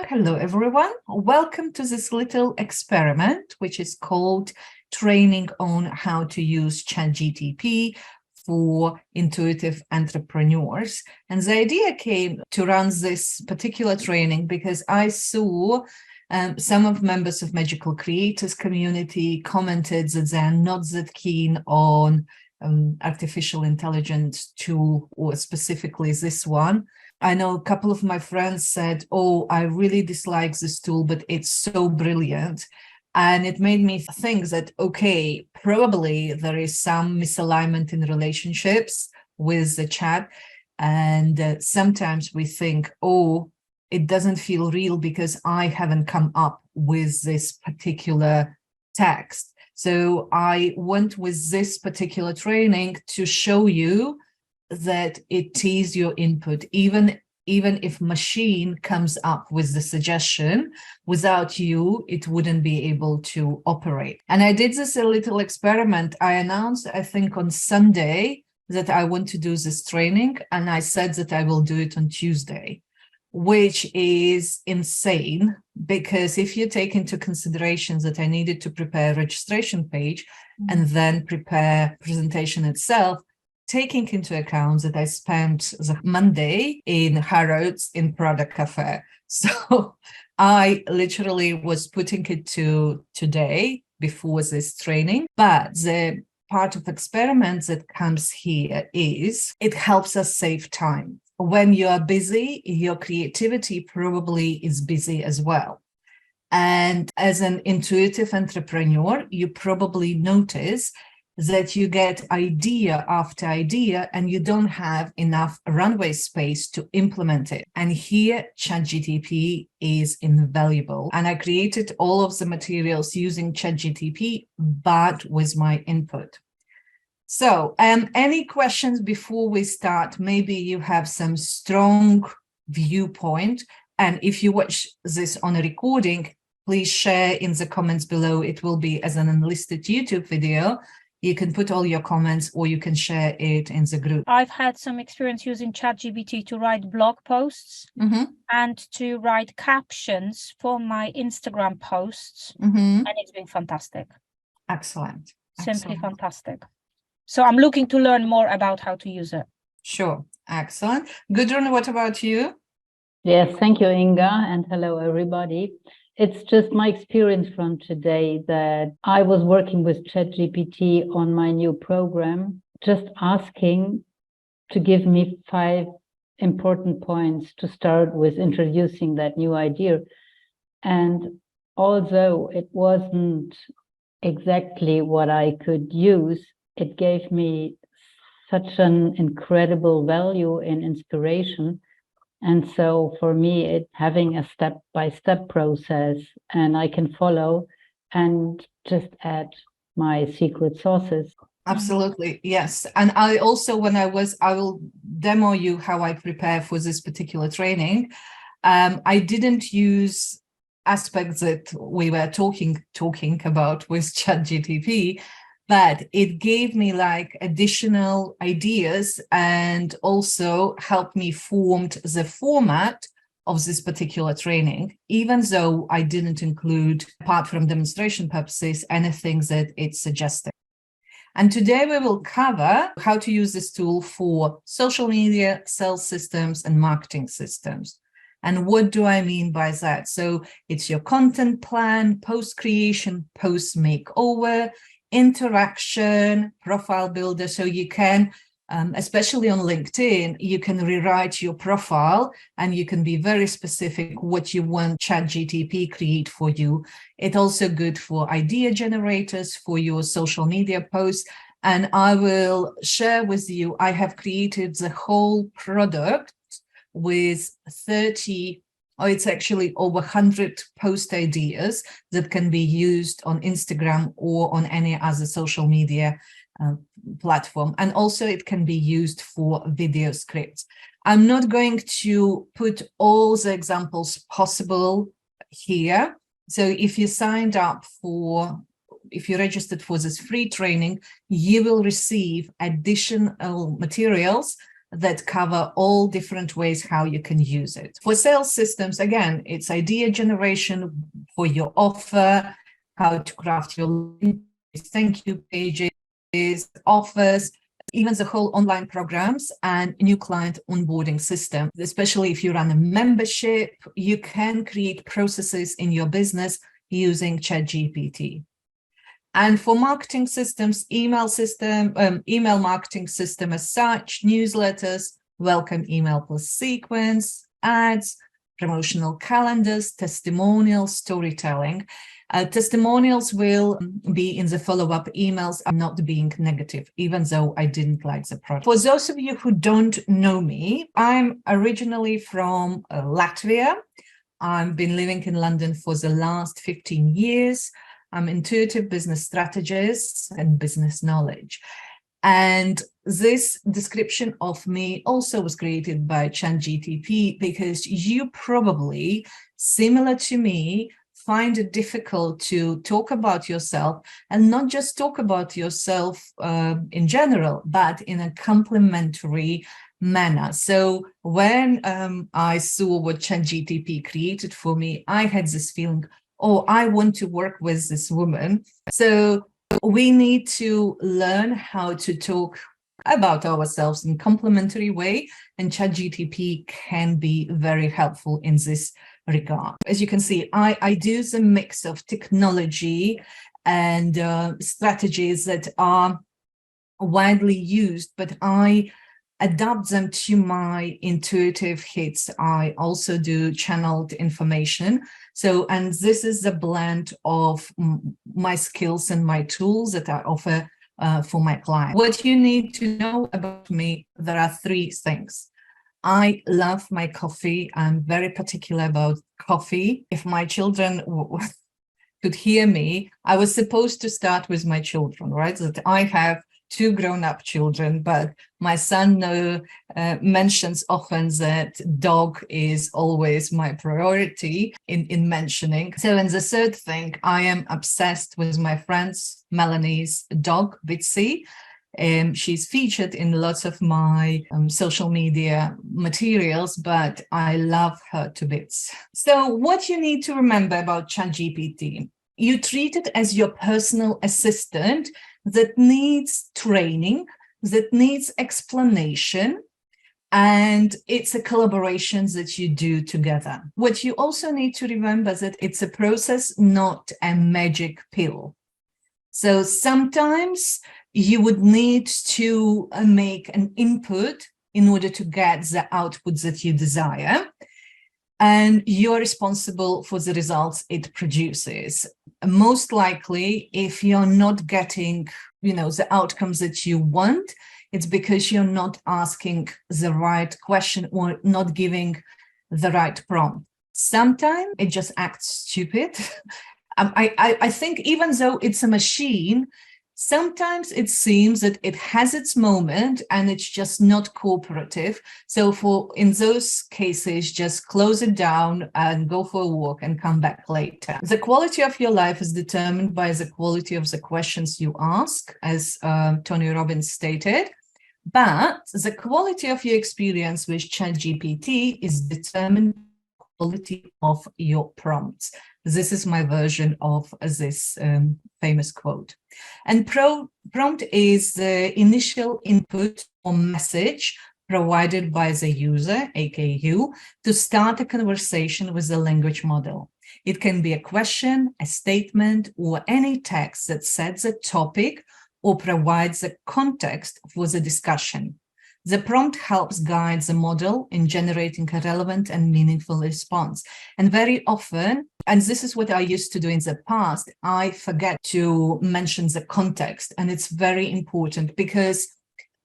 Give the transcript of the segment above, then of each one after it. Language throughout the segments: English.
Hello, everyone. Welcome to this little experiment, which is called Training on How to Use ChatGPT for Intuitive Entrepreneurs. And the idea came to run this particular training because I saw some of members of Magical Creators community commented that they're not that keen on artificial intelligence tool, or specifically this one. I know a couple of my friends said, oh, I really dislike this tool, but it's so brilliant. And it made me think that, okay, probably there is some misalignment in relationships with the chat. And sometimes we think, oh, it doesn't feel real because I haven't come up with this particular text. So I went with this particular training to show you that it is your input, even if machine comes up with the suggestion, without you, it wouldn't be able to operate. And I did this a little experiment. I announced, I think on Sunday, that I want to do this training, and I said that I will do it on Tuesday, which is insane, because if you take into consideration that I needed to prepare a registration page and then prepare presentation itself, taking into account that I spent the Monday in Harrods in Product Cafe. So I literally was putting it to today before this training. But the part of experiment that comes here is it helps us save time. When you are busy, your creativity probably is busy as well. And as an intuitive entrepreneur, you probably notice that you get idea after idea and you don't have enough runway space to implement it. And here ChatGPT is invaluable. And I created all of the materials using ChatGPT, but with my input. So any questions before we start? Maybe you have some strong viewpoint. And if you watch this on a recording, please share in the comments below. It will be as an unlisted YouTube video. You can put all your comments or you can share it in the group. I've had some experience using ChatGPT to write blog posts and to write captions for my Instagram posts. And it's been fantastic. Excellent. Simply fantastic. So I'm looking to learn more about how to use it. Sure. Excellent. Gudrun, what about you? Yes, thank you, Inga, and hello, everybody. It's just my experience from today that I was working with ChatGPT on my new program, just asking to give me 5 important points to start with introducing that new idea. And although it wasn't exactly what I could use, it gave me such an incredible value and inspiration. And so for me, it having a step-by-step process, and I can follow and just add my secret sauces. Absolutely, yes. And I also, I will demo you how I prepare for this particular training. I didn't use aspects that we were talking about with ChatGPT, but it gave me like additional ideas and also helped me form the format of this particular training, even though I didn't include, apart from demonstration purposes, anything that it suggested. And today we will cover how to use this tool for social media, sales systems, and marketing systems. And what do I mean by that? So it's your content plan, post creation, post makeover, interaction, profile builder. So you can, especially on LinkedIn, you can rewrite your profile and you can be very specific what you want ChatGPT create for you. It's also good for idea generators for your social media posts. And I will share with you, I have created the whole product with 30, or it's actually over 100 post ideas that can be used on Instagram or on any other social media platform. And also it can be used for video scripts. I'm not going to put all the examples possible here. So if you signed up if you registered for this free training, you will receive additional materials that cover all different ways how you can use it. For sales systems, again, it's idea generation for your offer, how to craft your thank you pages, offers, even the whole online programs and new client onboarding system. Especially if you run a membership, you can create processes in your business using ChatGPT. And for marketing systems, email marketing system as such, newsletters, welcome email plus sequence, ads, promotional calendars, testimonials, storytelling. Testimonials will be in the follow-up emails. I'm not being negative, even though I didn't like the product. For those of you who don't know me, I'm originally from Latvia. I've been living in London for the last 15 years. I'm intuitive business strategist and business knowledge. And this description of me also was created by ChatGPT because you probably, similar to me, find it difficult to talk about yourself and not just talk about yourself in general, but in a complementary manner. So when I saw what ChatGPT created for me, I had this feeling, oh, I want to work with this woman. So we need to learn how to talk about ourselves in a complementary way, and ChatGPT can be very helpful in this regard. As you can see, I do the mix of technology and strategies that are widely used, but I adapt them to my intuitive hits. I also do channeled information. So, and this is the blend of my skills and my tools that I offer for my clients. What you need to know about me, there are three things. I love my coffee. I'm very particular about coffee. If my children could hear me, I was supposed to start with my children, right? That I have two grown-up children, but my son mentions often that dog is always my priority in mentioning. So, and the third thing, I am obsessed with my friend's Melanie's dog, Bitsy. She's featured in lots of my social media materials, but I love her to bits. So what you need to remember about ChatGPT, you treat it as your personal assistant that needs training, that needs explanation, and it's a collaboration that you do together. What you also need to remember is that it's a process, not a magic pill. So sometimes you would need to make an input in order to get the output that you desire, and you're responsible for the results it produces. Most likely, if you're not getting, the outcomes that you want, it's because you're not asking the right question or not giving the right prompt. Sometimes it just acts stupid. I think even though it's a machine, sometimes it seems that it has its moment and it's just not cooperative. So in those cases, just close it down and go for a walk and come back later. The quality of your life is determined by the quality of the questions you ask, as Tony Robbins stated. But the quality of your experience with ChatGPT is determined by the quality of your prompts. This is my version of this famous quote. And prompt is the initial input or message provided by the user, aka you, to start a conversation with the language model. It can be a question, a statement, or any text that sets a topic or provides a context for the discussion. The prompt helps guide the model in generating a relevant and meaningful response. And very often, and this is what I used to do in the past, I forget to mention the context. And it's very important because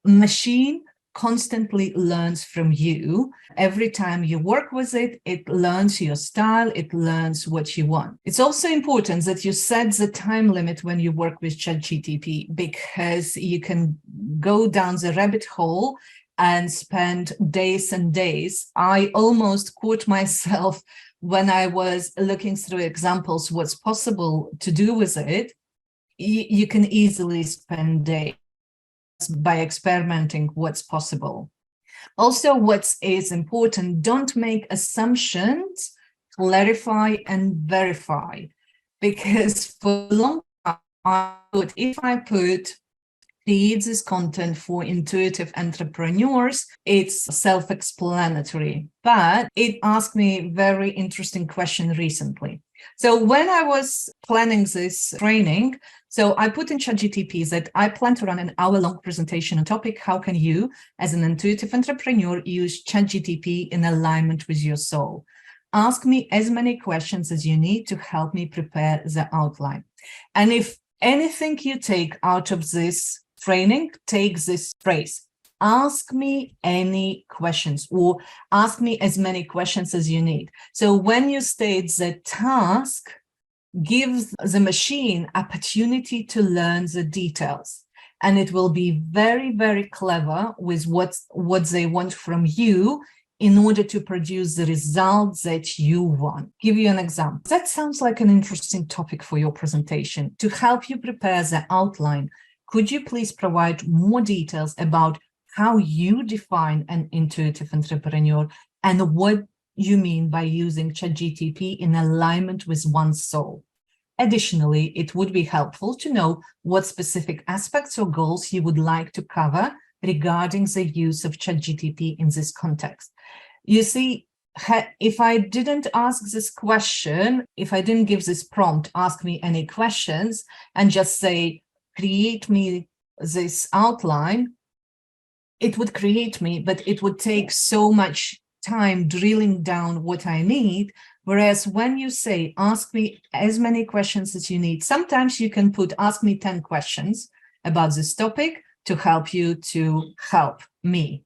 machine constantly learns from you. Every time you work with it, it learns your style, it learns what you want. It's also important that you set the time limit when you work with ChatGPT, because you can go down the rabbit hole and spend days and days. I almost caught myself when I was looking through examples, what's possible to do with it. You can easily spend days by experimenting what's possible. Also, what is important, don't make assumptions, clarify and verify. Because for a long time, if I put create this content for intuitive entrepreneurs, it's self-explanatory, but it asked me a very interesting question recently. So when I was planning this training, so I put in ChatGPT that I plan to run an hour-long presentation on topic, how can you, as an intuitive entrepreneur, use ChatGPT in alignment with your soul? Ask me as many questions as you need to help me prepare the outline. And if anything you take out of this training, take this phrase, ask me any questions, or ask me as many questions as you need. So when you state the task, gives the machine opportunity to learn the details, and it will be very, very clever with what they want from you in order to produce the results that you want. Give you an example. That sounds like an interesting topic for your presentation. To help you prepare the outline, could you please provide more details about how you define an intuitive entrepreneur and what you mean by using ChatGPT in alignment with one's soul? Additionally, it would be helpful to know what specific aspects or goals you would like to cover regarding the use of ChatGPT in this context. You see, if I didn't ask this question, if I didn't give this prompt, ask me any questions, and just say, create me this outline, it would create me, but it would take so much time drilling down what I need. Whereas when you say, ask me as many questions as you need, sometimes you can put, ask me 10 questions about this topic to help you to help me.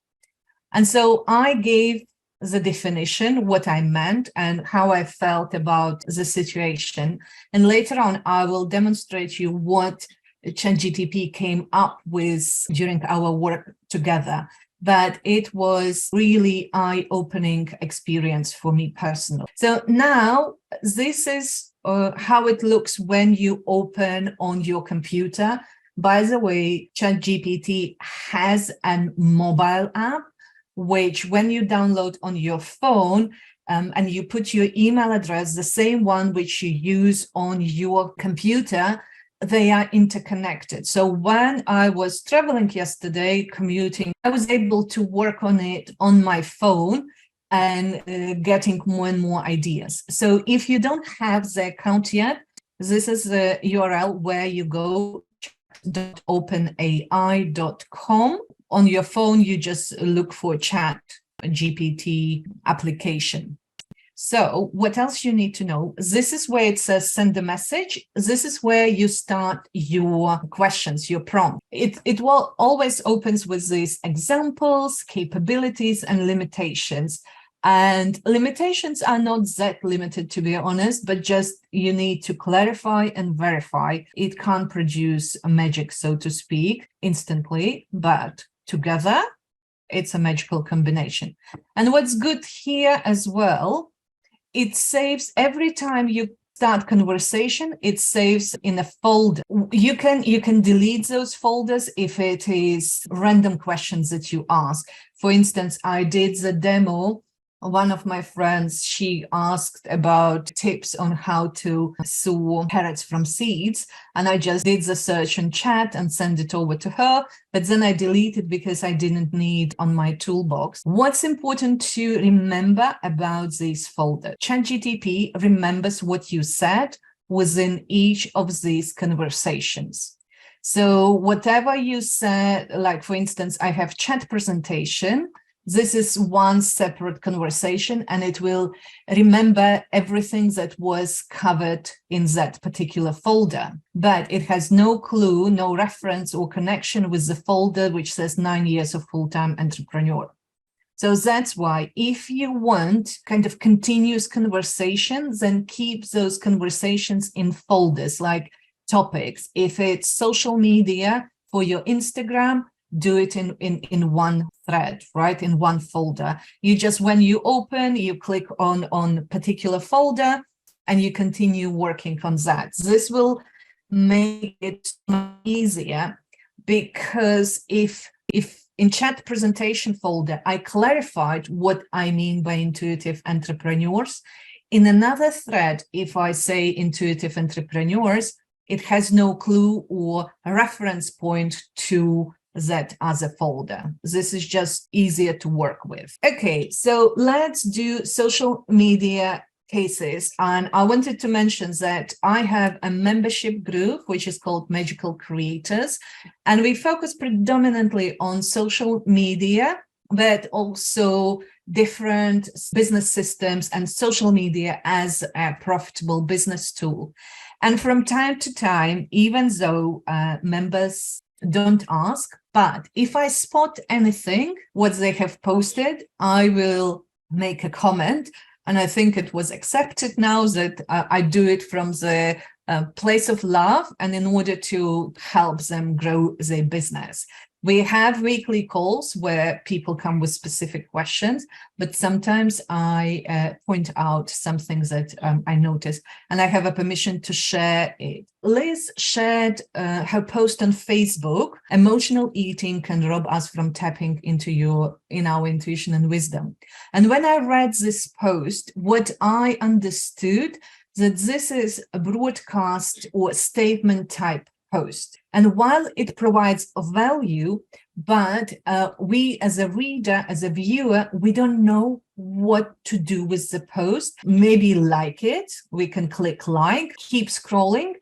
And so I gave the definition, what I meant and how I felt about the situation. And later on, I will demonstrate you what ChatGPT came up with during our work together. But it was really eye-opening experience for me personally. So now this is how it looks when you open on your computer. By the way, ChatGPT has a mobile app, which when you download on your phone and you put your email address, the same one which you use on your computer, they are interconnected. So when I was traveling yesterday, commuting, I was able to work on it on my phone and getting more and more ideas. So if you don't have the account yet, this is the URL where you go, chat.openai.com. On your phone, you just look for ChatGPT application. So what else you need to know? This is where it says send a message. This is where you start your questions, your prompt. It will always opens with these examples, capabilities, and limitations. And limitations are not that limited, to be honest, but just you need to clarify and verify. It can't produce a magic, so to speak, instantly, but together, it's a magical combination. And what's good here as well, it saves every time you start conversation, it saves in a folder. You can delete those folders if it is random questions that you ask. For instance, I did the demo. One of my friends, she asked about tips on how to sow carrots from seeds. And I just did the search in chat and sent it over to her. But then I deleted because I didn't need on my toolbox. What's important to remember about this folder? ChatGPT remembers what you said within each of these conversations. So whatever you said, like for instance, I have chat presentation. This is one separate conversation, and it will remember everything that was covered in that particular folder. But it has no clue, no reference or connection with the folder which says 9 years of full-time entrepreneur. So that's why if you want kind of continuous conversations, then keep those conversations in folders like topics. If it's social media for your Instagram, do it in one thread, right? In one folder. You just, when you open, you click on particular folder and you continue working on that. This will make it easier, because if in chat presentation folder, I clarified what I mean by intuitive entrepreneurs. In another thread, if I say intuitive entrepreneurs, it has no clue or reference point to that other folder. This is just easier to work with. Okay, so let's do social media cases. And I wanted to mention that I have a membership group, which is called Magical Creators, and we focus predominantly on social media, but also different business systems and social media as a profitable business tool. And from time to time, even though members don't ask, but if I spot anything, what they have posted, I will make a comment. And I think it was accepted now that I do it from the place of love and in order to help them grow their business. We have weekly calls where people come with specific questions, but sometimes I point out some things that I noticed, and I have a permission to share it. Liz shared her post on Facebook, "Emotional eating can rob us from tapping into our intuition and wisdom." And when I read this post, what I understood that this is a broadcast or statement type post. And while it provides value, but we as a reader, as a viewer, we don't know what to do with the post. Maybe like it, we can click like, keep scrolling.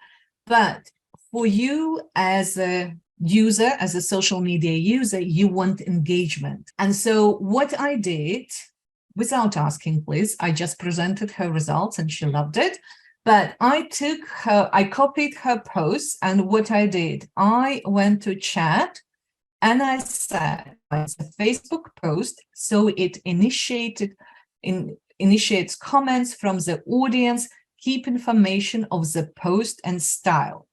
But for you as a user, as a social media user, you want engagement. And so what I did, without asking Liz, I just presented her results and she loved it. But I copied her post, and what I did, I went to chat and I said, it's a Facebook post, so it initiates comments from the audience, keep information of the post and style.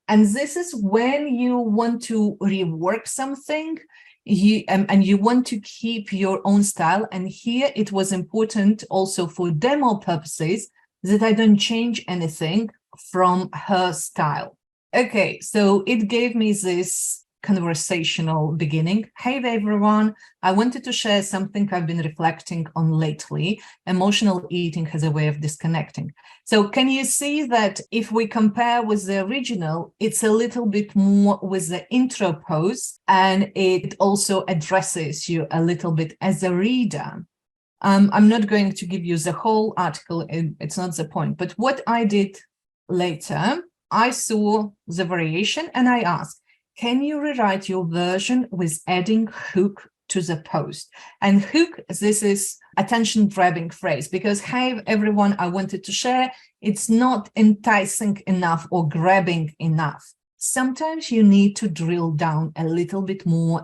And this is when you want to rework something, and you want to keep your own style. And here it was important also for demo purposes that I don't change anything from her style. Okay, so it gave me this conversational beginning. Hey there, everyone. I wanted to share something I've been reflecting on lately. Emotional eating has a way of disconnecting. So can you see that if we compare with the original, it's a little bit more with the intro post, and it also addresses you a little bit as a reader. I'm not going to give you the whole article, it's not the point, but what I did later, I saw the variation and I asked, can you rewrite your version with adding hook to the post? And hook, this is attention grabbing phrase, because hey, everyone, I wanted to share, it's not enticing enough or grabbing enough. Sometimes you need to drill down a little bit more.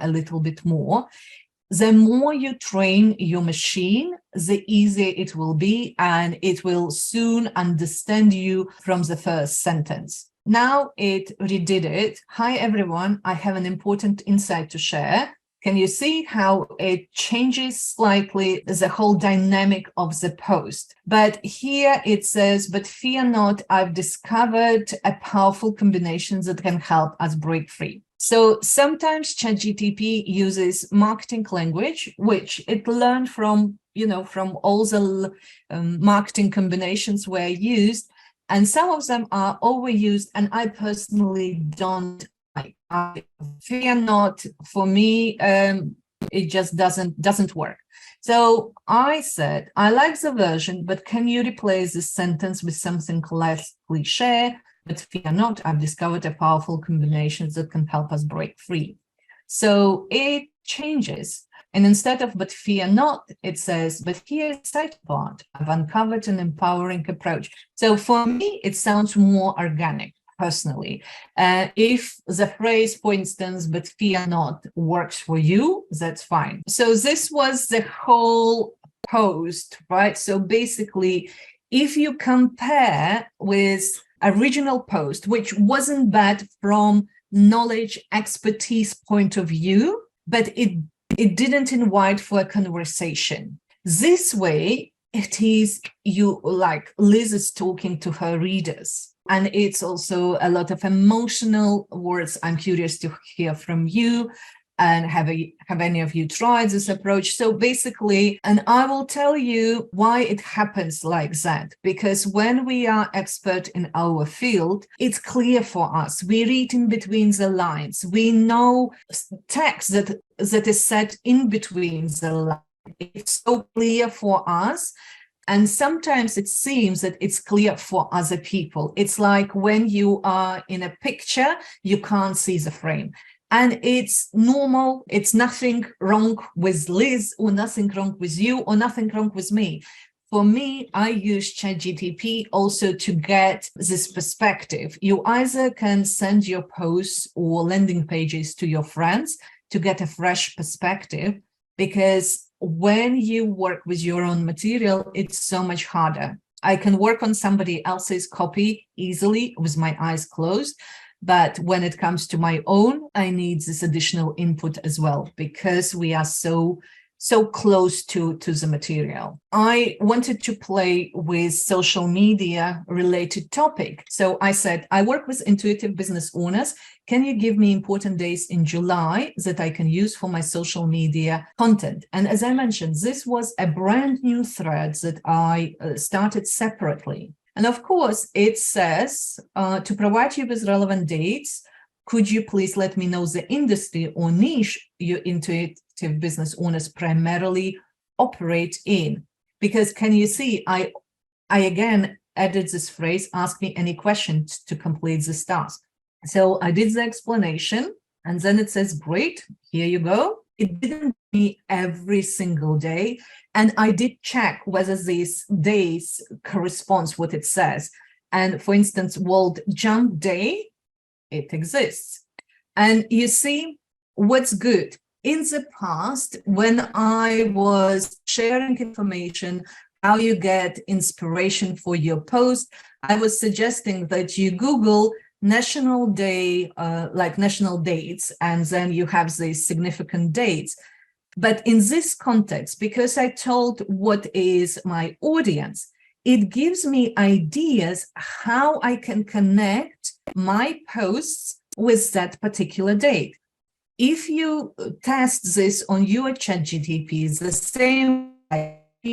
The more you train your machine, the easier it will be, and it will soon understand you from the first sentence. Now it redid it. Hi, everyone. I have an important insight to share. Can you see how it changes slightly the whole dynamic of the post? But here it says, but fear not, I've discovered a powerful combination that can help us break free. So sometimes ChatGPT uses marketing language, which it learned from, from all the marketing combinations were used, and some of them are overused, and I personally don't like. I fear not, for me, it just doesn't work. So I said, I like the version, but can you replace this sentence with something less cliche? But fear not, I've discovered a powerful combination that can help us break free. So it changes. And instead of but fear not, it says, but here's the exciting part. I've uncovered an empowering approach. So for me, it sounds more organic, personally. If the phrase, for instance, but fear not works for you, that's fine. So this was the whole post, right? So basically, if you compare with original post, which wasn't bad from knowledge expertise point of view, but it didn't invite for a conversation. This way, it is you, like Liz is talking to her readers, and it's also a lot of emotional words. I'm curious to hear from you. And have any of you tried this approach? So basically, and I will tell you why it happens like that, because when we are expert in our field, it's clear for us. We read in between the lines. We know text that is set in between the lines. It's so clear for us. And sometimes it seems that it's clear for other people. It's like when you are in a picture, you can't see the frame. And it's normal. It's nothing wrong with Liz, or nothing wrong with you, or nothing wrong with me. For me, I use ChatGPT also to get this perspective. You either can send your posts or landing pages to your friends to get a fresh perspective, because when you work with your own material, it's so much harder. I can work on somebody else's copy easily with my eyes closed. But when it comes to my own, I need this additional input as well, because we are so close to the material. I wanted to play with social media related topic. So I said, I work with intuitive business owners. Can you give me important days in July that I can use for my social media content? And as I mentioned, this was a brand new thread that I started separately. And of course, it says, to provide you with relevant dates, could you please let me know the industry or niche your intuitive business owners primarily operate in? Because can you see, I again added this phrase, ask me any questions to complete this task. So I did the explanation, and then it says, great, here you go. It didn't be every single day. And I did check whether these days corresponds what it says. And for instance, World Jump Day, it exists. And you see what's good. In the past, when I was sharing information, how you get inspiration for your post, I was suggesting that you Google national day, like national dates, and then you have these significant dates. But in this context, because I told what is my audience, it gives me ideas how I can connect my posts with that particular date. If you test this on your ChatGPT, the same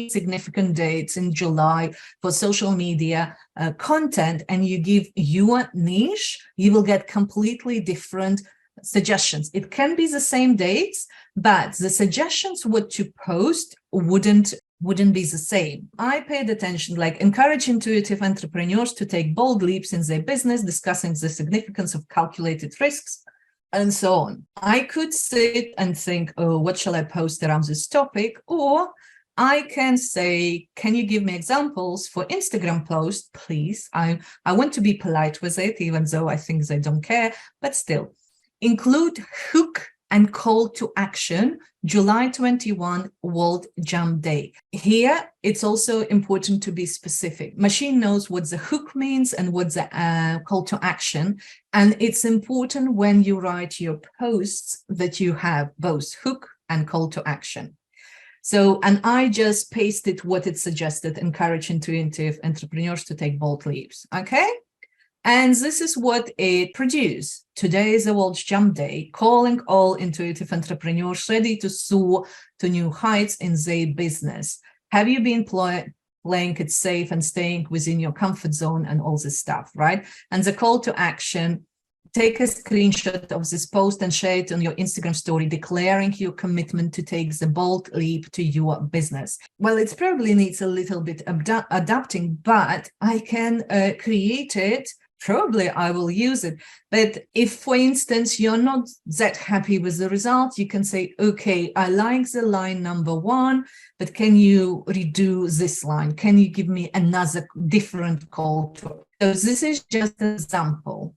significant dates in July for social media content, and you give your niche, you will get completely different suggestions. It can be the same dates, but the suggestions what to post wouldn't be the same. I paid attention, like encourage intuitive entrepreneurs to take bold leaps in their business, discussing the significance of calculated risks, and so on. I could sit and think, oh, what shall I post around this topic? Or I can say, can you give me examples for Instagram posts, please? I want to be polite with it, even though I think they don't care, but still. Include hook and call to action, July 21, World Jump Day. Here, it's also important to be specific. Machine knows what the hook means and what the call to action. And it's important when you write your posts that you have both hook and call to action. So, and I just pasted what it suggested, encourage intuitive entrepreneurs to take bold leaps, okay? And this is what it produced. Today is the World Jump Day, calling all intuitive entrepreneurs ready to soar to new heights in their business. Have you been playing it safe and staying within your comfort zone and all this stuff, right? And the call to action, take a screenshot of this post and share it on your Instagram story, declaring your commitment to take the bold leap to your business. Well, it probably needs a little bit adapting, but I can create it. Probably I will use it. But if, for instance, you're not that happy with the result, you can say, okay, I like the line number 1, but can you redo this line? Can you give me another different call to it? So this is just an example.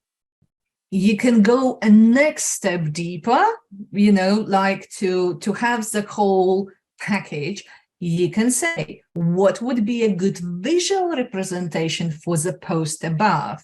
You can go a next step deeper, you know, like to have the whole package. You can say, what would be a good visual representation for the post above?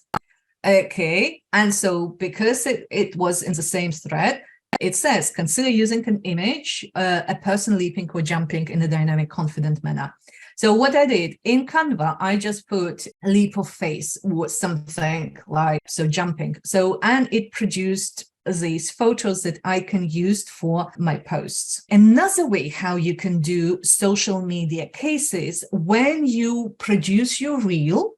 Okay, and so because it was in the same thread, it says, consider using an image, a person leaping or jumping in a dynamic, confident manner. So what I did in Canva, I just put leap of faith or something like, so jumping. So, and it produced these photos that I can use for my posts. Another way how you can do social media cases, when you produce your reel,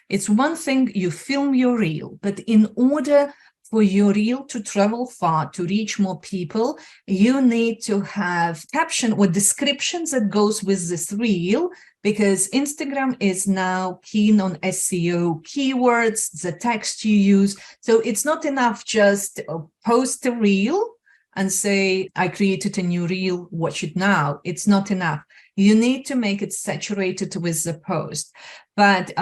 it's one thing you film your reel, but in order for your reel to travel far, to reach more people, you need to have caption or descriptions that goes with this reel, because Instagram is now keen on SEO keywords, the text you use. So it's not enough just post a reel and say, I created a new reel, watch it now. It's not enough. You need to make it saturated with the post. But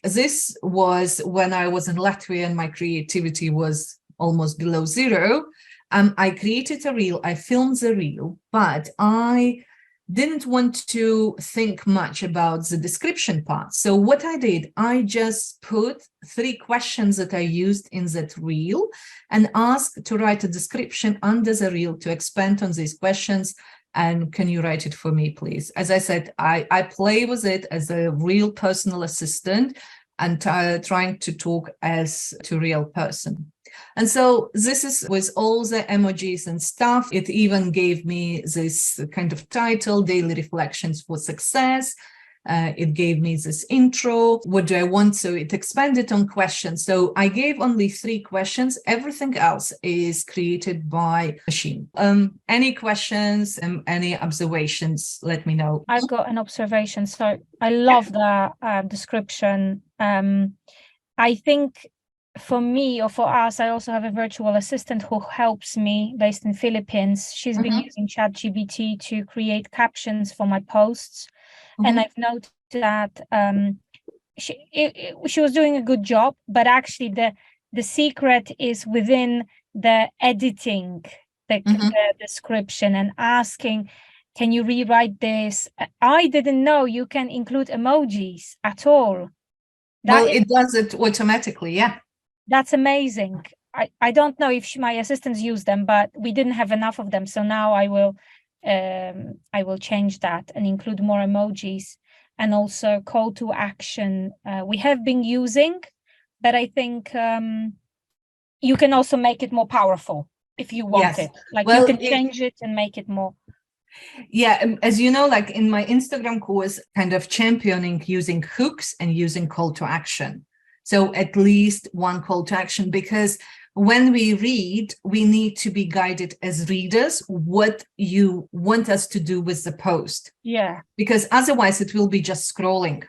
this was when I was in Latvia and my creativity was almost below zero. I created a reel, I filmed the reel, but I didn't want to think much about the description part. So what I did, I just put 3 questions that I used in that reel and asked to write a description under the reel to expand on these questions. And can you write it for me, please? As I said, I play with it as a real personal assistant and trying to talk as to real person. And so this is with all the emojis and stuff. It even gave me this kind of title, Daily Reflections for Success. It gave me this intro. What do I want? So it expanded on questions. So I gave only 3 questions. Everything else is created by machine. Any questions, any observations, let me know. I've got an observation. So I love the description. I think for me or for us, I also have a virtual assistant who helps me based in Philippines. She's been using ChatGPT to create captions for my posts. And I've noticed that she was doing a good job, but actually the secret is within the editing, the description and asking, can you rewrite this? I didn't know you can include emojis at all. Well, it does it automatically, yeah. That's amazing. I don't know if my assistants use them, but we didn't have enough of them. So now I will change that and include more emojis and also call to action. We have been using, but I think you can also make it more powerful if you want it. Like you can change it and make it more. Yeah, as you know, like in my Instagram course, kind of championing using hooks and using call to action. So at least one call to action, because when we read, we need to be guided as readers what you want us to do with the post. Yeah. Because otherwise it will be just scrolling.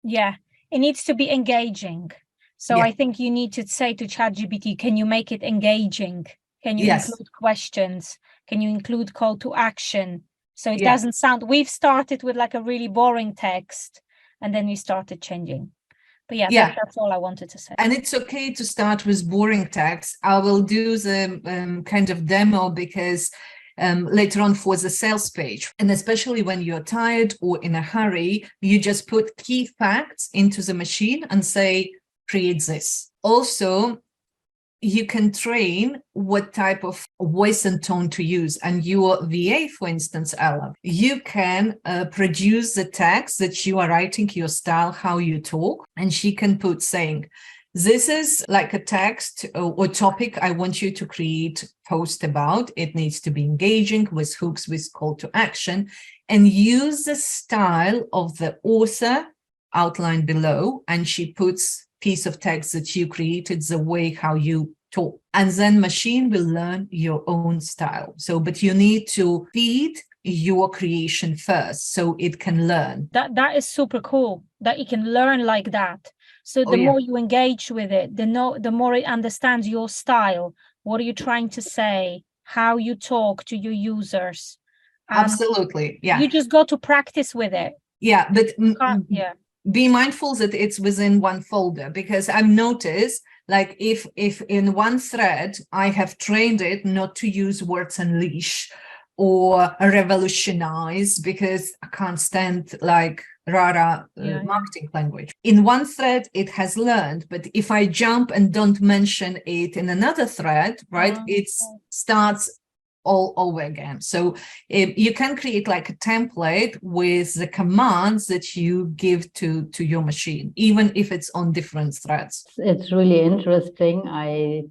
Yeah, it needs to be engaging. So I think you need to say to ChatGPT, can you make it engaging? Can you include questions? Can you include call to action? So it doesn't sound, we've started with like a really boring text and then we started changing. But that's all I wanted to say. And it's okay to start with boring text. I will do the kind of demo because later on for the sales page. And especially when you're tired or in a hurry, you just put key facts into the machine and say, create this. Also, you can train what type of voice and tone to use. And your VA, for instance, Ella, you can produce the text that you are writing, your style, how you talk, and she can put saying, this is like a text or topic I want you to create post about. It needs to be engaging with hooks, with call to action, and use the style of the author outlined below. And she puts piece of text that you created, the way how you talk, and then machine will learn your own style. So, but you need to feed your creation first so it can learn. That is super cool that it can learn like that. So the more you engage with it, the more it understands your style. What are you trying to say? How you talk to your users? Absolutely, yeah. You just got to practice with it. Yeah, but be mindful that it's within one folder, because I've noticed, like if in one thread I have trained it not to use words unleash or revolutionize, because I can't stand like rara marketing language. In one thread it has learned, but if I jump and don't mention it in another thread, right, it starts all over again. So you can create like a template with the commands that you give to your machine, even if it's on different threads. It's really interesting. I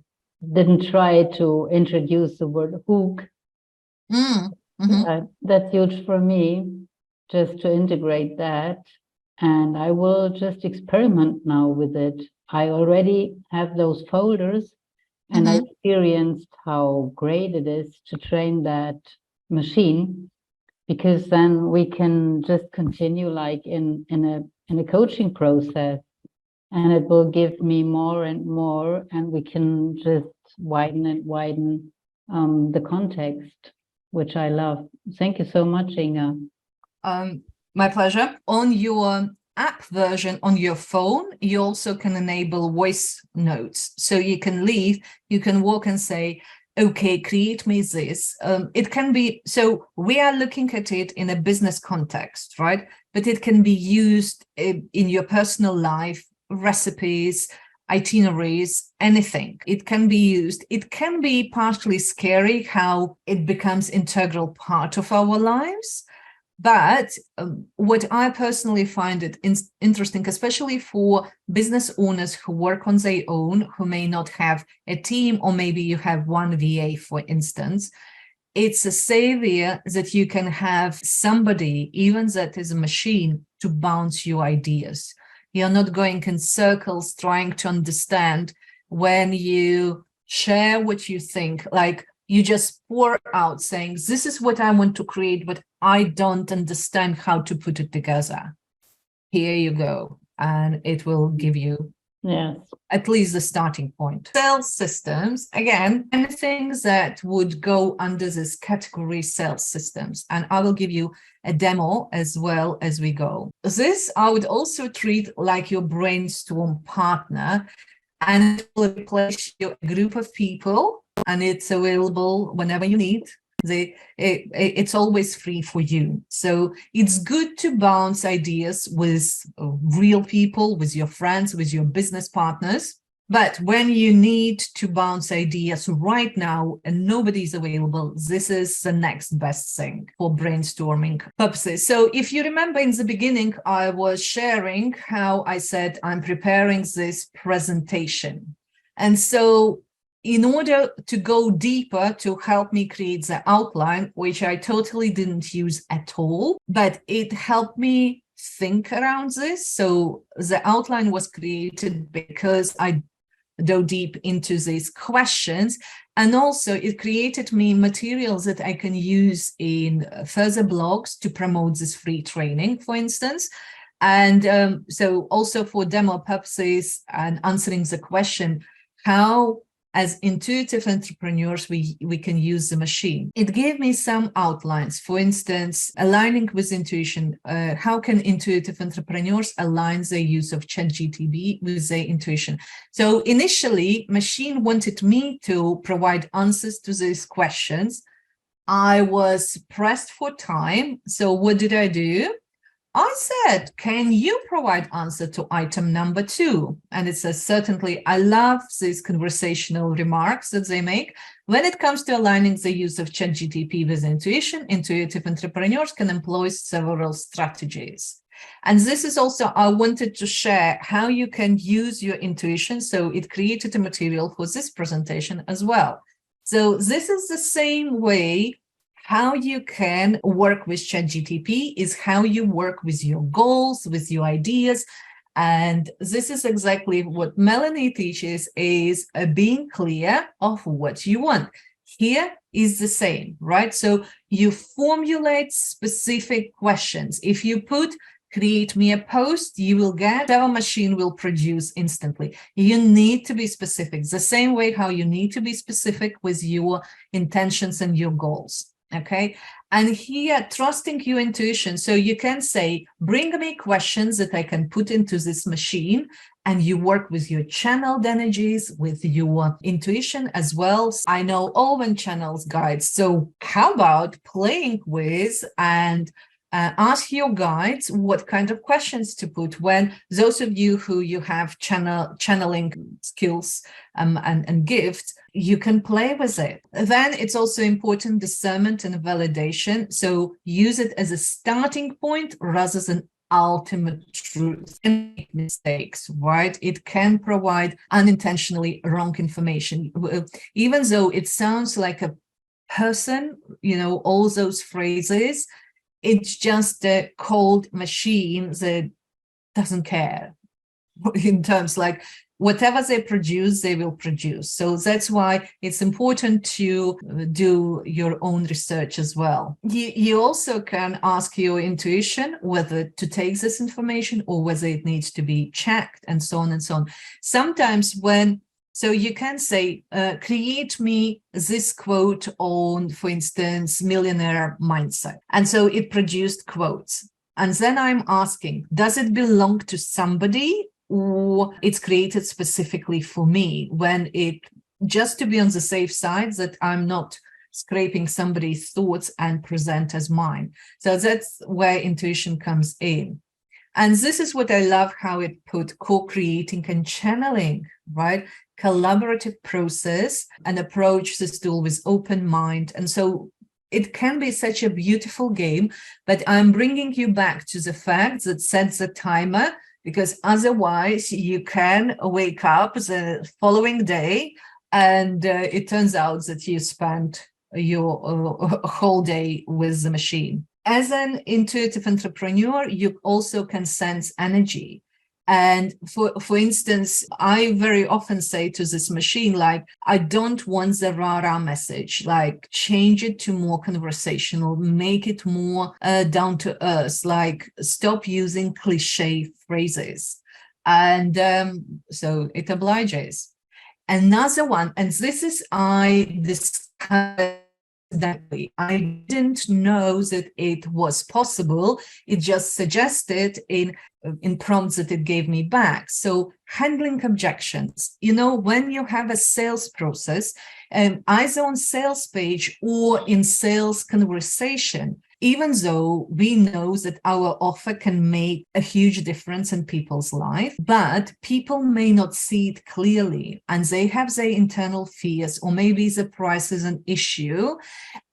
didn't try to introduce the word hook. That's huge for me, just to integrate that. And I will just experiment now with it. I already have those folders, and I experienced how great it is to train that machine, because then we can just continue like in a coaching process, and it will give me more and more, and we can just widen and widen the context, which I love. Thank you so much, Inga. My pleasure. On your app version on your phone, you also can enable voice notes. So you can walk and say, okay, create me this. It can be, so we are looking at it in a business context, right? But it can be used in your personal life, recipes, itineraries, anything. It can be used. It can be partially scary how it becomes integral part of our lives. But what I personally find it interesting, especially for business owners who work on their own, who may not have a team, or maybe you have one VA, for instance, it's a savior that you can have somebody, even that is a machine, to bounce your ideas. You're not going in circles trying to understand. When you share what you think, like you just pour out saying, this is what I want to create, but I don't understand how to put it together. Here you go. And it will give you at least the starting point. Sales systems, again, anything that would go under this category, sales systems. And I will give you a demo as well as we go. This I would also treat like your brainstorm partner, and it will replace your group of people, and it's available whenever you need. It's always free for you. So it's good to bounce ideas with real people, with your friends, with your business partners. But when you need to bounce ideas right now and nobody's available, this is the next best thing for brainstorming purposes. So if you remember in the beginning, I was sharing how I said I'm preparing this presentation. And so in order to go deeper to help me create the outline, which I totally didn't use at all, but it helped me think around this. So the outline was created because I dove deep into these questions, and also it created me materials that I can use in further blogs to promote this free training, for instance. And so also for demo purposes and answering the question, how as intuitive entrepreneurs, we can use the machine. It gave me some outlines. For instance, aligning with intuition. How can intuitive entrepreneurs align their use of ChatGPT with their intuition? So initially, machine wanted me to provide answers to these questions. I was pressed for time. So what did I do? I said, can you provide answer to item number 2? And it says, certainly. I love these conversational remarks that they make. When it comes to aligning the use of ChatGPT with intuition, intuitive entrepreneurs can employ several strategies. And this is also, I wanted to share how you can use your intuition. So it created a material for this presentation as well. So this is the same way. How you can work with ChatGPT is how you work with your goals, with your ideas. And this is exactly what Melanie teaches, is being clear of what you want. Here is the same, right? So you formulate specific questions. If you put, create me a post, you will get, our machine will produce instantly. You need to be specific, the same way how you need to be specific with your intentions and your goals. Okay, and here, trusting your intuition. So you can say, bring me questions that I can put into this machine, and you work with your channeled energies, with your intuition as well. I know all when channels guides. So how about playing with and ask your guides what kind of questions to put. When those of you who you have channeling skills and gifts, you can play with it. Then it's also important discernment and validation. So use it as a starting point rather than ultimate truth and make mistakes, right? It can provide unintentionally wrong information. Even though it sounds like a person, all those phrases, it's just a cold machine that doesn't care in terms like whatever they produce, they will produce. So that's why it's important to do your own research as well. You also can ask your intuition whether to take this information or whether it needs to be checked and so on and so on. Sometimes so you can say, create me this quote on, for instance, millionaire mindset. And so it produced quotes. And then I'm asking, does it belong to somebody or it's created specifically for me, when it, just to be on the safe side that I'm not scraping somebody's thoughts and present as mine. So that's where intuition comes in. And this is what I love, how it put co-creating and channeling, right? Collaborative process and approach this tool with open mind. And so it can be such a beautiful game, but I'm bringing you back to the fact that set the timer, because otherwise you can wake up the following day and it turns out that you spent your whole day with the machine. As an intuitive entrepreneur, you also can sense energy. And for instance, I very often say to this machine, like, I don't want the rah-rah message, like change it to more conversational, make it more down to earth, like stop using cliche phrases. And so it obliges. Another one, and this is I discovered that way. I didn't know that it was possible. It just suggested in prompts that it gave me back. So handling objections, when you have a sales process, either on sales page or in sales conversation, even though we know that our offer can make a huge difference in people's life, but people may not see it clearly and they have their internal fears, or maybe the price is an issue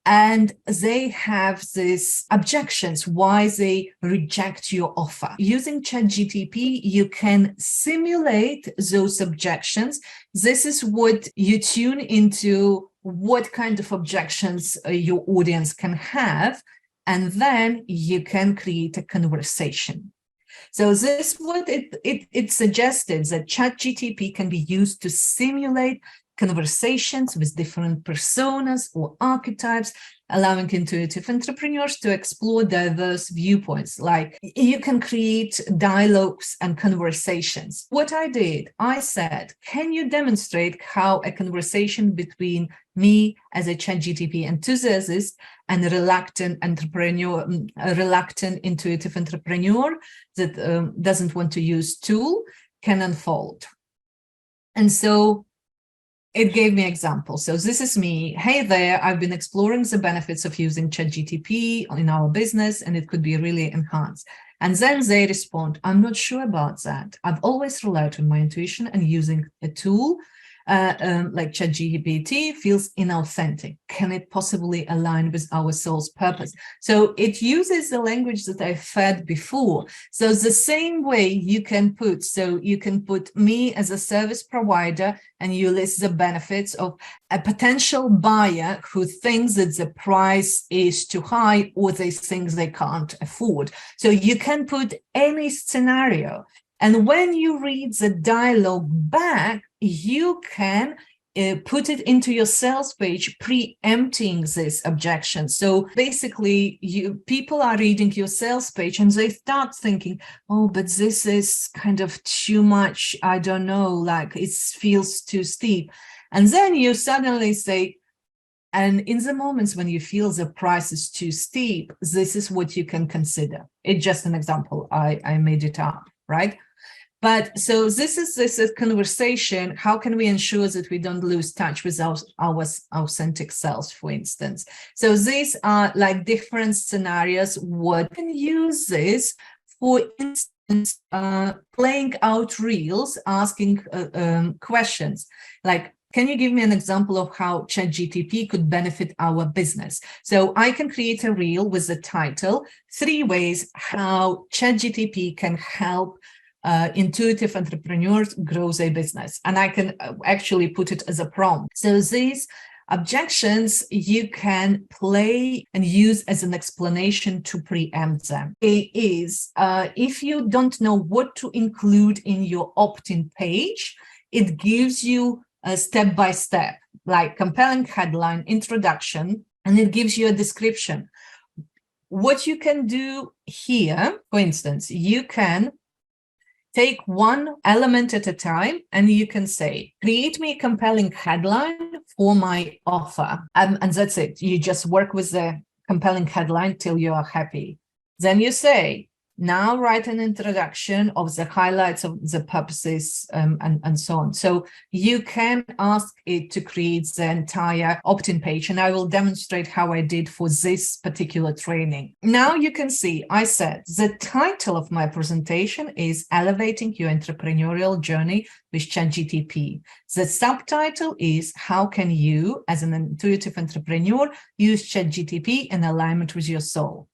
and they have these objections why they reject your offer. Using ChatGPT, you can simulate those objections. This is what you tune into, what kind of objections your audience can have, and then you can create a conversation. So this is what it suggested, that ChatGPT can be used to simulate conversations with different personas or archetypes, allowing intuitive entrepreneurs to explore diverse viewpoints. Like, you can create dialogues and conversations. What I did, I said, can you demonstrate how a conversation between me as a ChatGPT enthusiast and a reluctant intuitive entrepreneur that doesn't want to use tool can unfold? And so it gave me examples. So this is me. Hey there, I've been exploring the benefits of using ChatGPT in our business, and it could be really enhanced. And then they respond, I'm not sure about that. I've always relied on my intuition, and using a tool like ChatGPT feels inauthentic. Can it possibly align with our soul's purpose? So it uses the language that I fed before. So the same way you can put me as a service provider, and you list the benefits of a potential buyer who thinks that the price is too high or they think they can't afford. So you can put any scenario. And when you read the dialogue back, you can put it into your sales page, preempting this objection. So basically, people are reading your sales page and they start thinking, oh, but this is kind of too much. I don't know, like it feels too steep. And then you suddenly say, and in the moments when you feel the price is too steep, this is what you can consider. It's just an example. I made it up, right? But so this is a conversation. How can we ensure that we don't lose touch with our authentic selves, for instance? So these are like different scenarios. What can use this, for instance, playing out reels, asking questions like, can you give me an example of how ChatGPT could benefit our business? So I can create a reel with the title, 3 ways how ChatGPT can help intuitive entrepreneurs grow their business. And I can actually put it as a prompt. So these objections you can play and use as an explanation to preempt them. It is, if you don't know what to include in your opt-in page, it gives you a step-by-step, like compelling headline, introduction, and it gives you a description. What you can do here, for instance, you can take one element at a time and you can say, create me a compelling headline for my offer. And that's it. You just work with the compelling headline till you are happy. Then you say, now write an introduction of the highlights of the purposes and so on. So you can ask it to create the entire opt-in page, and I will demonstrate how I did for this particular training. Now you can see I said the title of my presentation is Elevating Your Entrepreneurial Journey with ChatGPT. The subtitle is How Can You, as an intuitive entrepreneur, use ChatGPT in alignment with your soul?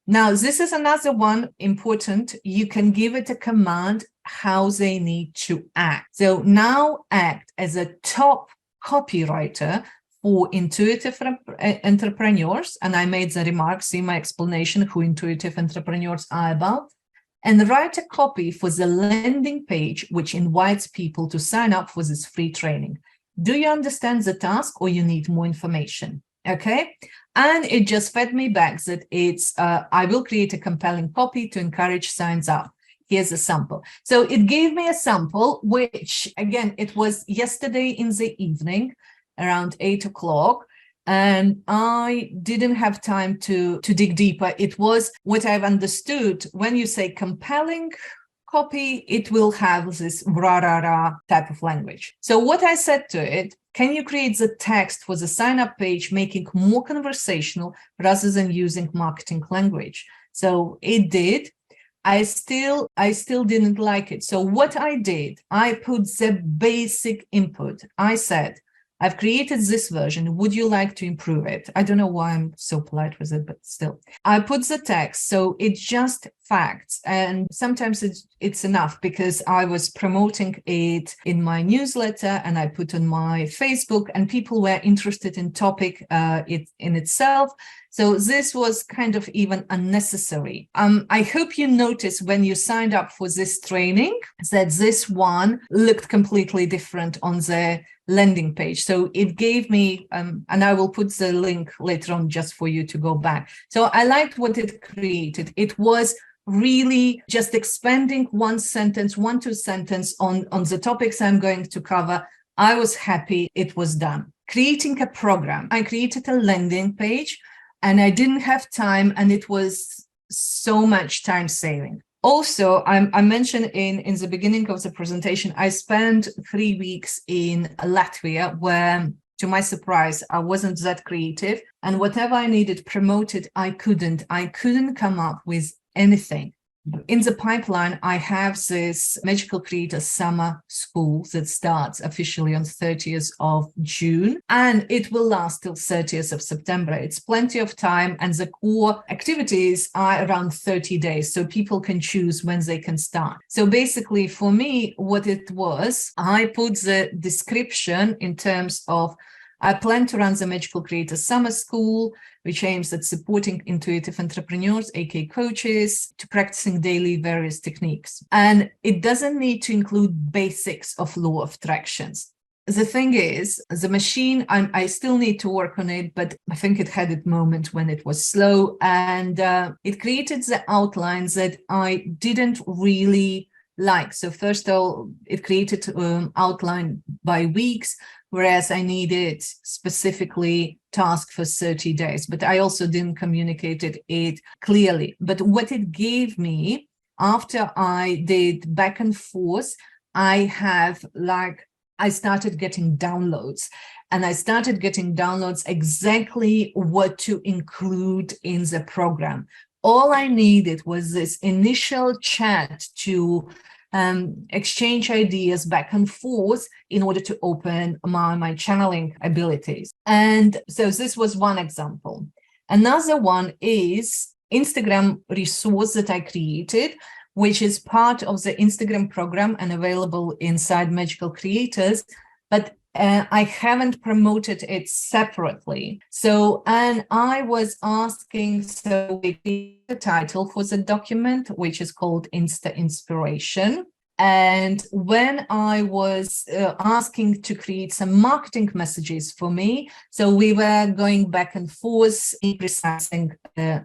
Now, this is another one important. You can give it a command how they need to act. So now act as a top copywriter for intuitive entrepreneurs. And I made the remark, see my explanation who intuitive entrepreneurs are about. And write a copy for the landing page, which invites people to sign up for this free training. Do you understand the task or you need more information? Okay. And it just fed me back that it's, I will create a compelling copy to encourage signs up. Here's a sample. So it gave me a sample, which again, it was yesterday in the evening around 8 o'clock. And I didn't have time to dig deeper. It was what I've understood. When you say compelling copy, it will have this rah-rah-rah type of language. So what I said to it, can you create the text for the sign-up page, making more conversational rather than using marketing language? So it did. I still didn't like it. So what I did, I put the basic input. I said, I've created this version. Would you like to improve it? I don't know why I'm so polite with it, but still. I put the text, so it's just facts. And sometimes it's enough because I was promoting it in my newsletter and I put on my Facebook and people were interested in topic in itself. So this was kind of even unnecessary. I hope you noticed when you signed up for this training that this one looked completely different on the landing page. So it gave me, and I will put the link later on just for you to go back. So I liked what it created. It was really just expanding one to two sentences on the topics I'm going to cover. I was happy it was done. Creating a program. I created a landing page and I didn't have time and it was so much time saving. Also, I mentioned in the beginning of the presentation, I spent 3 weeks in Latvia where, to my surprise, I wasn't that creative. And whatever I needed promoted, I couldn't come up with anything. In the pipeline, I have this Magical Creator Summer School that starts officially on 30th of June, and it will last till 30th of September. It's plenty of time, and the core activities are around 30 days, so people can choose when they can start. So basically, for me, what it was, I put the description in terms of I plan to run the Magical Creator Summer School, which aims at supporting intuitive entrepreneurs, aka coaches, to practicing daily various techniques. And it doesn't need to include basics of law of attractions. The thing is, the machine, I still need to work on it, but I think it had its moment when it was slow, and it created the outlines that I didn't really like. So first of all, it created outline by weeks, whereas I needed specifically task for 30 days, but I also didn't communicate it clearly. But what it gave me after I did back and forth, I started getting downloads, and I started getting downloads exactly what to include in the program. All I needed was this initial chat to exchange ideas back and forth in order to open my channeling abilities. And so this was one example. Another one is Instagram resource that I created, which is part of the Instagram program and available inside Magical Creators, but I haven't promoted it separately. So, and I was asking, so we created a title for the document, which is called Insta Inspiration. And when I was asking to create some marketing messages for me, so we were going back and forth in precising the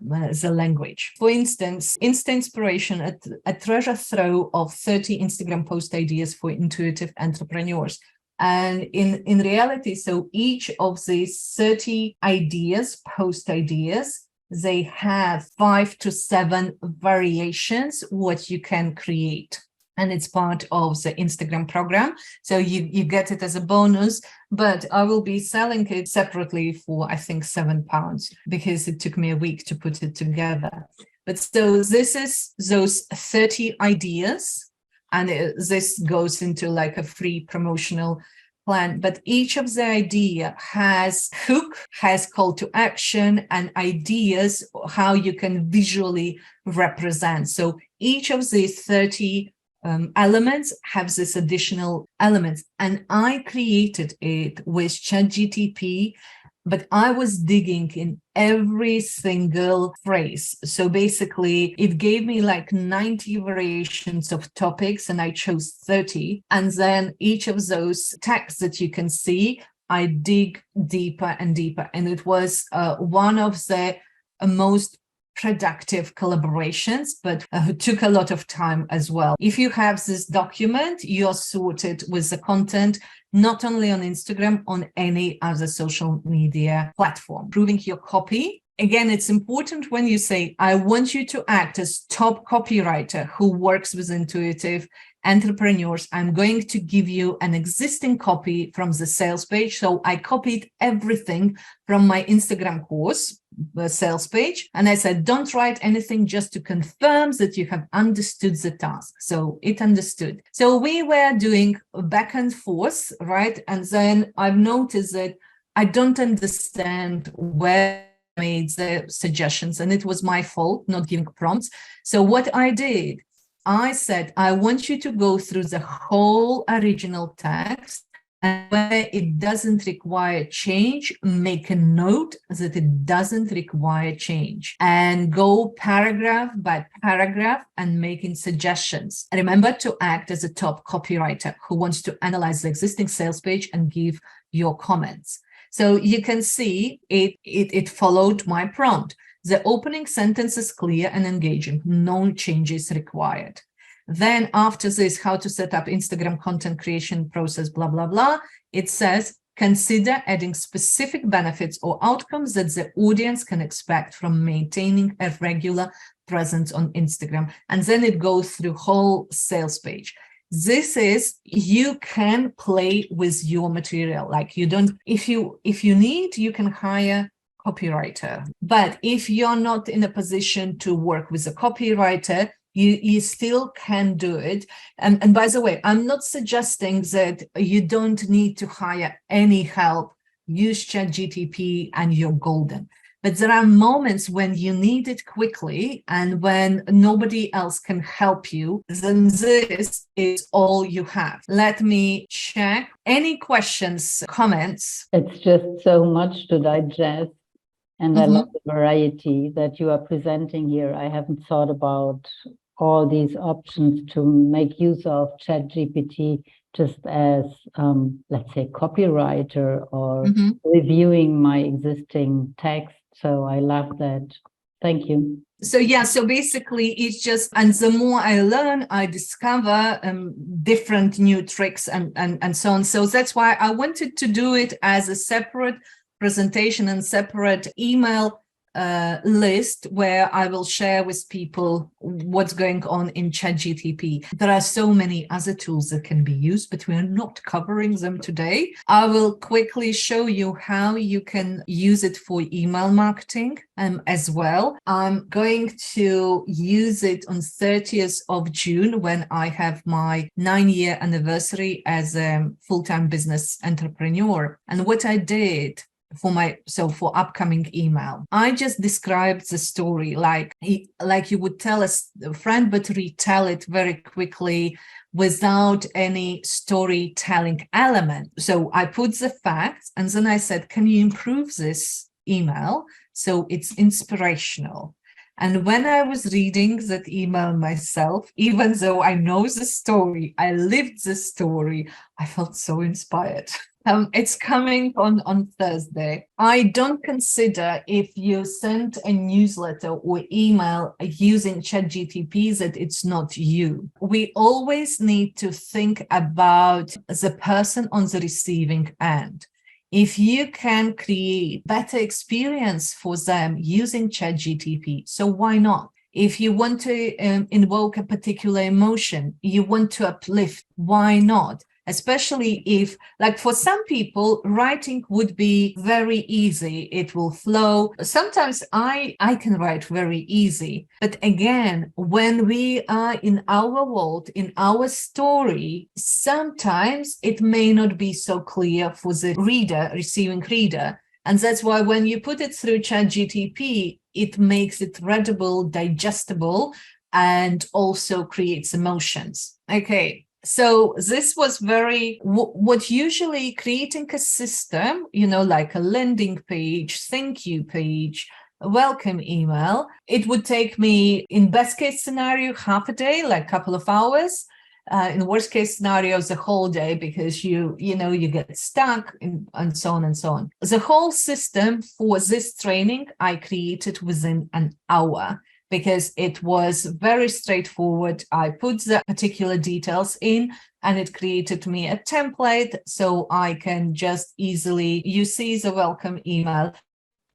language. For instance, Insta Inspiration, a treasure trove of 30 Instagram post ideas for intuitive entrepreneurs. And in reality, so each of these 30 ideas, post ideas, they have 5 to 7 variations what you can create. And it's part of the Instagram program. So you get it as a bonus, but I will be selling it separately for, I think, £7 because it took me a week to put it together. But so this is those 30 ideas. And this goes into like a free promotional plan, but each of the idea has hook, has call to action and ideas how you can visually represent. So each of these 30 elements have this additional elements, and I created it with ChatGPT, but I was digging in every single phrase. So basically, it gave me like 90 variations of topics, and I chose 30. And then each of those texts that you can see, I dig deeper and deeper. And it was one of the most productive collaborations, but took a lot of time as well. If you have this document, you're sorted with the content, not only on Instagram, on any other social media platform. Improving your copy. Again, it's important when you say, I want you to act as top copywriter who works with intuitive entrepreneurs. I'm going to give you an existing copy from the sales page. So I copied everything from my Instagram course, the sales page. And I said, don't write anything, just to confirm that you have understood the task. So it understood. So we were doing back and forth, right? And then I've noticed that I don't understand where I made the suggestions, and it was my fault not giving prompts. So what I did, I said, I want you to go through the whole original text, and where it doesn't require change, make a note that it doesn't require change, and go paragraph by paragraph and making suggestions. Remember to act as a top copywriter who wants to analyze the existing sales page and give your comments. So you can see it followed my prompt. The opening sentence is clear and engaging, no changes required. Then after this, how to set up Instagram content creation process, blah, blah, blah. It says, consider adding specific benefits or outcomes that the audience can expect from maintaining a regular presence on Instagram. And then it goes through whole sales page. This is, you can play with your material. Like you don't, if you need, you can hire copywriter. But if you're not in a position to work with a copywriter, you still can do it. And by the way, I'm not suggesting that you don't need to hire any help. Use ChatGPT and you're golden. But there are moments when you need it quickly, and when nobody else can help you, then this is all you have. Let me check. Any questions, comments? It's just so much to digest. And I love the variety that you are presenting here. I haven't thought about all these options to make use of ChatGPT just as, let's say, copywriter or reviewing my existing text. So I love that. Thank you. So yeah, so basically it's just, and the more I learn, I discover different new tricks and so on. So that's why I wanted to do it as a separate presentation and separate email list where I will share with people what's going on in ChatGPT. There are so many other tools that can be used, but we are not covering them today. I will quickly show you how you can use it for email marketing as well. I'm going to use it on 30th of June when I have my 9-year anniversary as a full-time business entrepreneur. And what I did for upcoming email, I just described the story like you would tell a friend, but retell it very quickly without any storytelling element. So I put the facts and then I said, can you improve this email so it's inspirational? And when I was reading that email myself, even though I know the story, I lived the story, I felt so inspired. It's coming on Thursday. I don't consider if you send a newsletter or email using ChatGPT that it's not you. We always need to think about the person on the receiving end. If you can create better experience for them using ChatGPT, so why not? If you want to invoke a particular emotion, you want to uplift, why not? Especially if, like for some people, writing would be very easy. It will flow. Sometimes I can write very easy. But again, when we are in our world, in our story, sometimes it may not be so clear for the receiving reader. And that's why when you put it through ChatGPT, it makes it readable, digestible, and also creates emotions. Okay. So this was what usually creating a system, like a landing page, thank you page, a welcome email. It would take me, in best case scenario, half a day, like a couple of hours. In worst case scenarios, the whole day, because you get stuck and so on and so on. The whole system for this training I created within an hour, because it was very straightforward. I put the particular details in and it created me a template so I can just easily, you see the welcome email.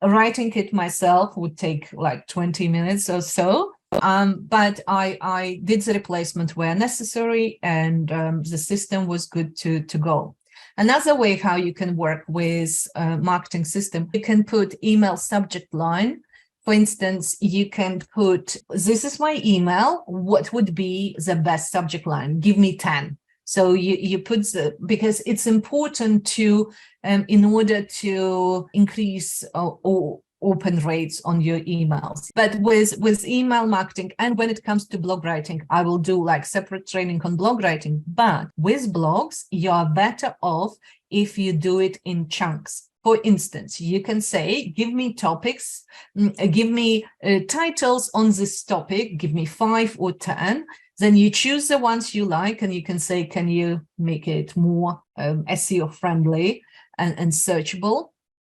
Writing it myself would take like 20 minutes or so. But I did the replacement where necessary, and the system was good to go. Another way how you can work with marketing system, you can put email subject line. For instance, you can put, this is my email, what would be the best subject line? Give me 10. So you put because it's important to, in order to increase or open rates on your emails. But with email marketing, and when it comes to blog writing, I will do like separate training on blog writing. But with blogs, you are better off if you do it in chunks. For instance, you can say, give me topics, give me titles on this topic, give me 5 or 10. Then you choose the ones you like, and you can say, can you make it more SEO friendly and searchable?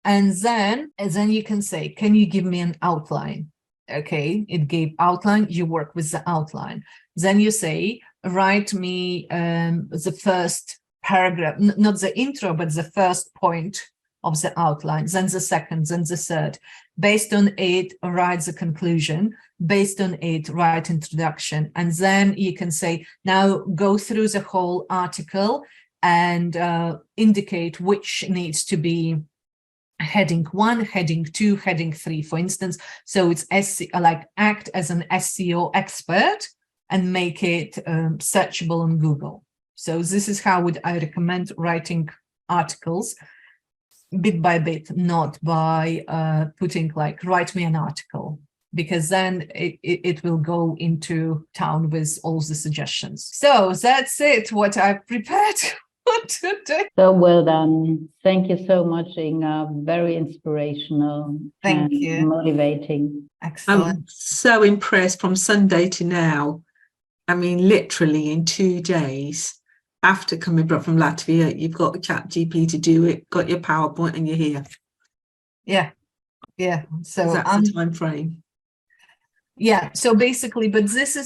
And then you can say, can you give me an outline? Okay, it gave outline, you work with the outline. Then you say, write me the first paragraph, not the intro, but the first point of the outline, then the second, then the third. Based on it, write the conclusion. Based on it, write introduction. And then you can say, now go through the whole article and indicate which needs to be heading 1, heading 2, heading 3, for instance. So it's like act as an SEO expert and make it searchable on Google. So this is how would I recommend writing articles, bit by bit, not by putting like, write me an article, because then it will go into town with all the suggestions. So that's it, what I've prepared today. So well done. Thank you so much, Inga. Very inspirational. Thank and you. Motivating. Excellent. I'm so impressed from Sunday to now. I mean, literally in 2 days. After coming back from Latvia, you've got ChatGPT to do it, got your PowerPoint, and you're here. Yeah. So that's the time frame. Yeah. So basically, but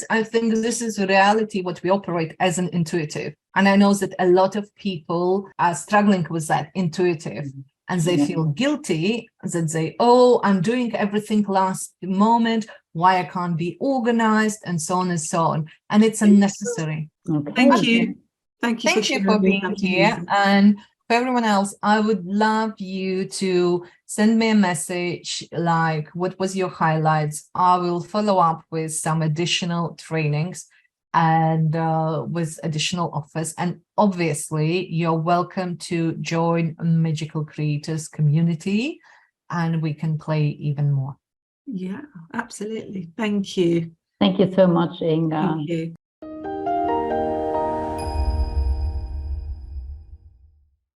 I think this is reality, what we operate as an intuitive. And I know that a lot of people are struggling with that intuitive. and they Yeah. feel guilty that they, oh, I'm doing everything last moment, why I can't be organized, and so on and so on. And it's unnecessary. Okay. Thank you. Thank you Thank for you for sharing being how to here. use it. And for everyone else, I would love you to send me a message like, what was your highlights? I will follow up with some additional trainings and with additional offers. And obviously, you're welcome to join Magical Creators community, and we can play even more. Yeah, absolutely. Thank you. Thank you so much, Inga. Thank you.